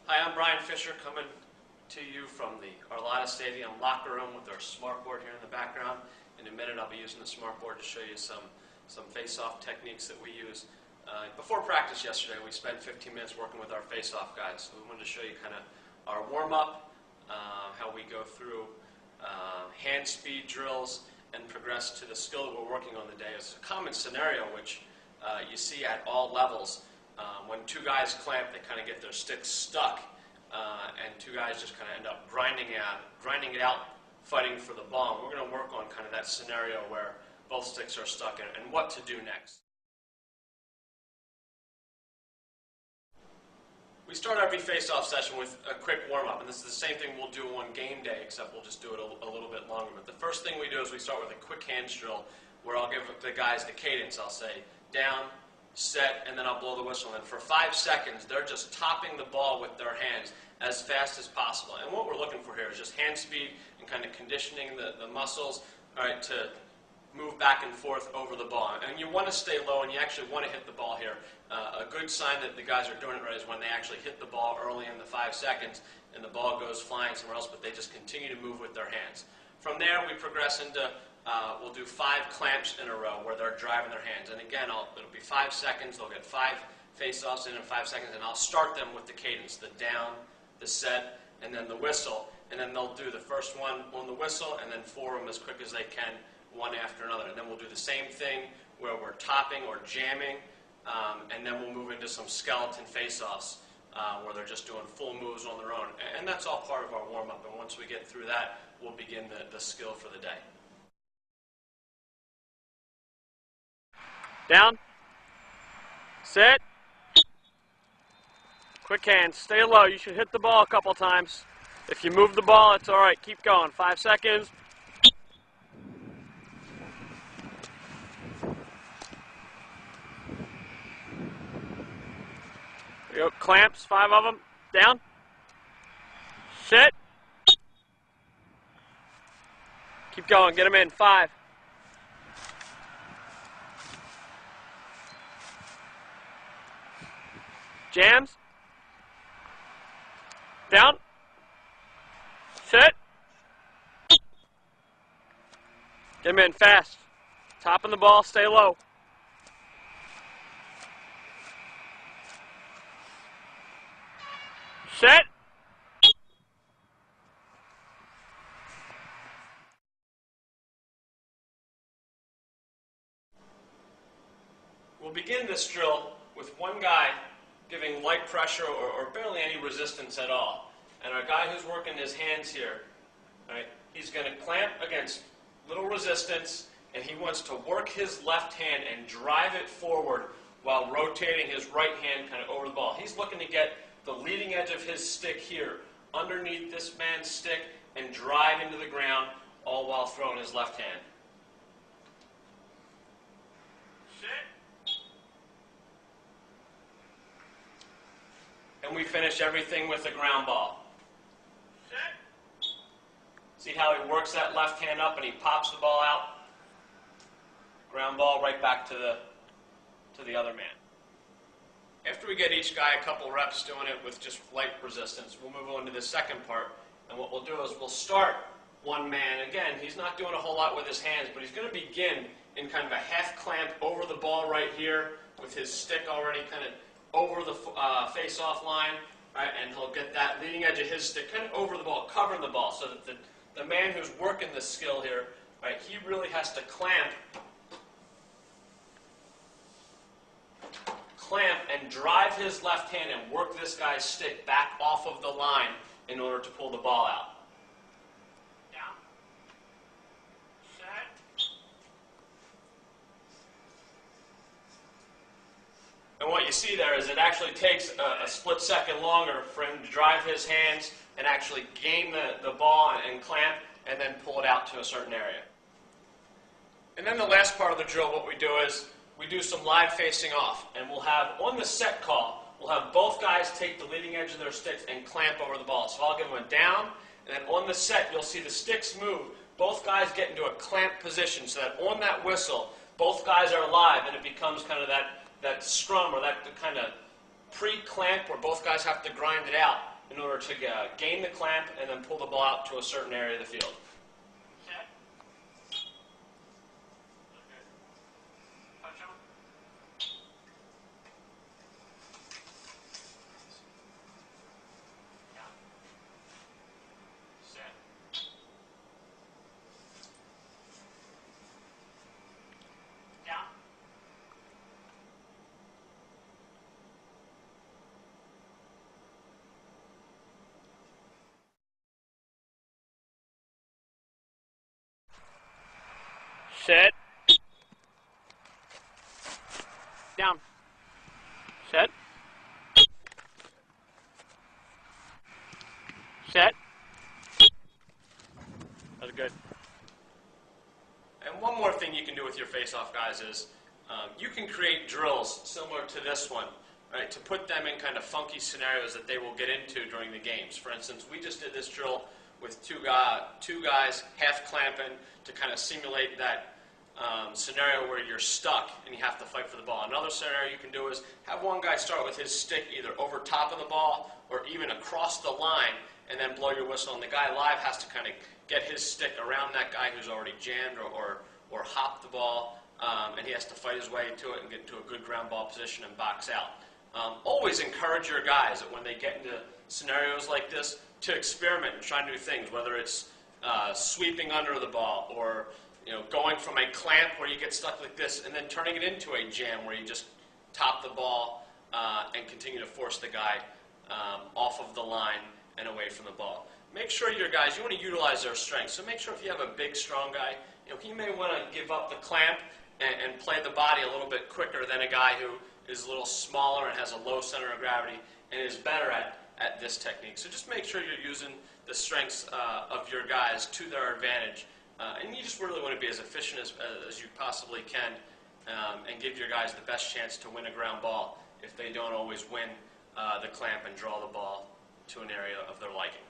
Hi, I'm Brian Fisher coming to you from the Arlotta Stadium locker room with our smartboard here in the background. In a minute I'll be using the smartboard to show you some face-off techniques that we use. Before practice yesterday we spent 15 minutes working with our face-off guys. So we wanted to show you kind of our warm-up, how we go through hand speed drills and progress to the skill that we're working on today. It's a common scenario which you see at all levels. When two guys clamp, they kind of get their sticks stuck, and two guys just kind of end up grinding it out, fighting for the ball. We're going to work on kind of that scenario where both sticks are stuck and what to do next. We start every face-off session with a quick warm-up, and this is the same thing we'll do on game day, except we'll just do it a little bit longer. But the first thing we do is we start with a quick hands drill where I'll give the guys the cadence. I'll say down, set, and then I'll blow the whistle. And for 5 seconds, they're just topping the ball with their hands as fast as possible. And what we're looking for here is just hand speed and kind of conditioning the muscles, all right, to move back and forth over the ball. And you want to stay low, and you actually want to hit the ball here. A good sign that the guys are doing it right is when they actually hit the ball early in the 5 seconds and the ball goes flying somewhere else, but they just continue to move with their hands. From there, we progress into, we'll do 5 clamps in a row where they're driving their hands. And again, it'll be 5 seconds. They'll get 5 face-offs in 5 seconds, and I'll start them with the cadence, the down, the set, and then the whistle. And then they'll do the first one on the whistle, and then 4 of them as quick as they can, one after another. And then we'll do the same thing where we're topping or jamming, and then we'll move into some skeleton face-offs where they're just doing full moves on their own. And that's all part of our warm-up. And once we get through that, we'll begin the skill for the day. Down, set, quick hands, stay low. You should hit the ball a couple times. If you move the ball, it's all right. Keep going. 5 seconds. There you go. Clamps, 5 of them. Down, set. Keep going. Get them in. 5. Jams. Down. Set. Get him in fast. Topping the ball, stay low. Set. We'll begin this drill with one guy giving light pressure or barely any resistance at all. And our guy who's working his hands here, right, he's going to clamp against little resistance, and he wants to work his left hand and drive it forward while rotating his right hand kind of over the ball. He's looking to get the leading edge of his stick here underneath this man's stick and drive into the ground, all while throwing his left hand. And we finish everything with a ground ball. See how he works that left hand up and he pops the ball out? Ground ball right back to the other man. After we get each guy a couple reps doing it with just light resistance, we'll move on to the second part. And what we'll do is we'll start one man. Again, he's not doing a whole lot with his hands, but he's going to begin in kind of a half clamp over the ball right here with his stick already kind of over the face-off line, right, and he'll get that leading edge of his stick kind of over the ball, covering the ball, so that the man who's working this skill here, right, he really has to clamp and drive his left hand and work this guy's stick back off of the line in order to pull the ball out. Down. Set. And what you see there is it actually takes a split second longer for him to drive his hands and actually gain the ball and clamp and then pull it out to a certain area. And then the last part of the drill, what we do is we do some live facing off. And we'll have, on the set call, we'll have both guys take the leading edge of their sticks and clamp over the ball. So I'll give them a down, and then on the set, you'll see the sticks move. Both guys get into a clamp position so that on that whistle, both guys are live, and it becomes kind of that scrum or that kind of pre-clamp where both guys have to grind it out. in order to gain the clamp and then pull the ball out to a certain area of the field. Set. Touch 'em. Down. Set. Down. Set. Down. Set. Set. That's good. And one more thing you can do with your face-off guys is you can create drills similar to this one, right, to put them in kind of funky scenarios that they will get into during the games. For instance, we just did this drill with two guys half clamping to kind of simulate that scenario where you're stuck and you have to fight for the ball. Another scenario you can do is have one guy start with his stick either over top of the ball or even across the line and then blow your whistle, and the guy live has to kind of get his stick around that guy who's already jammed or hopped the ball, and he has to fight his way to it and get into a good ground ball position and box out. Always encourage your guys that when they get into scenarios like this to experiment and try new things, whether it's sweeping under the ball or going from a clamp where you get stuck like this and then turning it into a jam where you just top the ball and continue to force the guy off of the line and away from the ball. Make sure your guys, you want to utilize their strengths. So make sure if you have a big, strong guy, he may want to give up the clamp and play the body a little bit quicker than a guy who is a little smaller and has a low center of gravity and is better at this technique. So just make sure you're using the strengths of your guys to their advantage. And you just really want to be as efficient as you possibly can and give your guys the best chance to win a ground ball if they don't always win the clamp and draw the ball to an area of their liking.